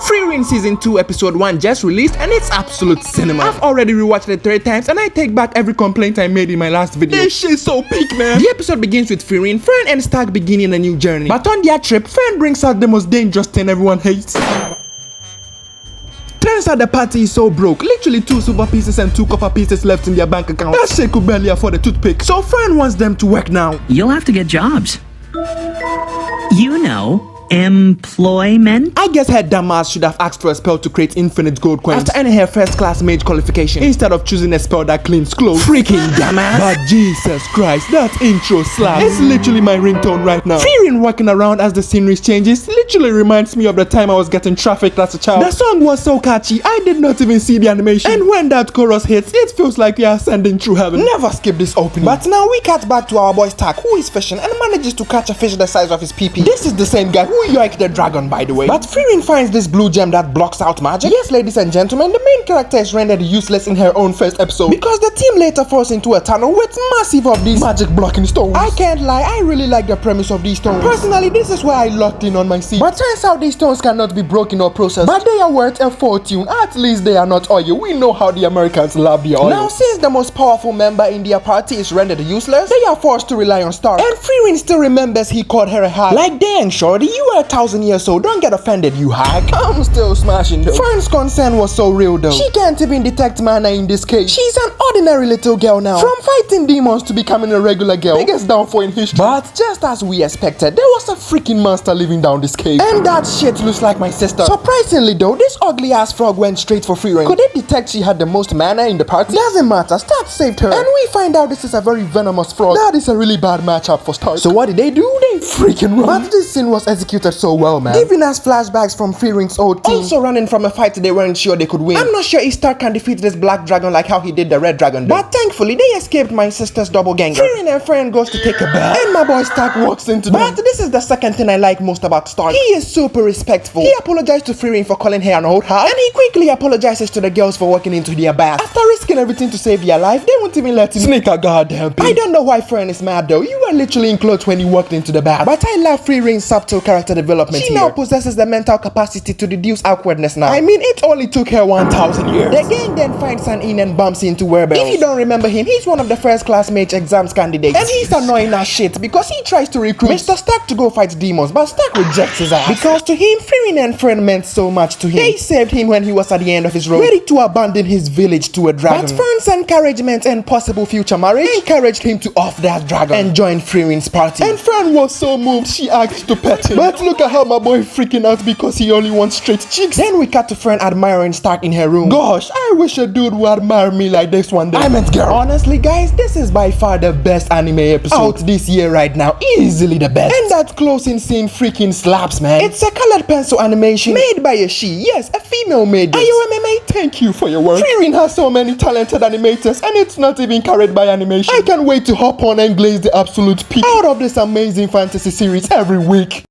Frieren Season 2 Episode 1 just released and it's absolute cinema. I've already rewatched it 3 times and I take back every complaint I made in my last video. This shit's so peak, man. The episode begins with Frieren and Stark beginning a new journey. But on their trip, Frieren brings out the most dangerous thing everyone hates. Turns out the party is so broke, literally 2 silver pieces and 2 copper pieces left in their bank account. That shit could barely afford a toothpick. So Frieren wants them to work now. You'll have to get jobs. You know, employment. I guess her dumbass should have asked for a spell to create infinite gold coins after earning her first class mage qualification instead of choosing a spell that cleans clothes. Freaking dumbass. But Jesus Christ, that intro slaps. It's literally my ringtone right now. Frieren walking around as the scenery changes literally reminds me of the time I was getting trafficked as a child. The song was so catchy, I did not even see the animation. And when that chorus hits, it feels like we are ascending through heaven. Never skip this opening. But now we cut back to our boy Stark, who is fishing and manages to catch a fish the size of his pee-pee. This is the same guy who yoiked the dragon, by the way. But Frieren finds this blue gem that blocks out magic. Yes, ladies and gentlemen, the main character is rendered useless in her own first episode because the team later falls into a tunnel with massive of these magic blocking stones. I can't lie, I really like the premise of these stones. Personally, this is why I locked in on my seat. But turns out these stones cannot be broken or processed, but they are worth a fortune. At least they are not oil. We know how the Americans love the oil. Now, since the most powerful member in their party is rendered useless, they are forced to rely on Stark. And Frieren still remembers he called her a hag. Like, dang, shorty, you are 1,000 years old. Don't get offended, you hag. I'm still smashing though. Frieren's concern was so real though. She can't even detect mana in this case. She's an ordinary little girl now. From fighting demons to becoming a regular girl. Biggest downfall in history. But just as we expected, there was a freaking monster living down this cave. And that shit looks like my sister. Surprisingly though, this ugly ass frog went straight for Frieren. Could it detect she had the most mana in the party? Doesn't matter, Stark saved her. And we find out this is a very venomous frog. That is a really bad matchup for Stark. So what did they do? They freaking run. But this scene was executed so well, man. Giving us flashbacks from Frieren's old team. Also running from a fight they weren't sure they could win. I'm not sure if Stark can defeat this black dragon like how he did the red dragon though. But thankfully they escaped my sister's doppelganger. Frieren and Frieren goes to take a bath and my boy Stark walks into them. But this is the second thing I like most about Stark. He is super respectful. He apologized to Frieren for calling her an old hag, and he quickly apologizes to the girls for walking into their bath. After risking everything to save their life, they won't even let him sneak a goddamn peek. I don't know why Frieren is mad though. You were literally in clothes when you walked into the bath. But I love Frieren's subtle character development. She now possesses the mental capacity to reduce awkwardness now. I mean, it only took her 1,000 years. The gang then finds an in and bumps into Werebells. If you don't remember him, he's one of the first class mage exams candidates. And he's annoying as shit because he tries to recruit Mr. Stark to go fight demons, but Stark rejects his ass. Because to him, Frieren and Frieren meant so much to him. They saved him when he was at the end of his road, ready to abandon his village to a dragon. But Frieren's encouragement and possible future marriage encouraged him to off that dragon and join Frieren's party. And Frieren was so moved, she asked to pet him. But look at how my boy freaking out because he only wants straight cheeks. Then we cut to Frieren admiring Stark in her room. Gosh, I wish a dude would admire me like this one day. I meant girl. Honestly guys, this is by far the best anime episode out this year right now. Easily the best. And that closing scene freaking slaps, man. It's a colored pencil animation made by a she. Yes, a female made this. Are you MMA? Thank you for your work. Frieren has so many talented animators and it's not even carried by animation. I can't wait to hop on and glaze the absolute peak out of this amazing fantasy series every week.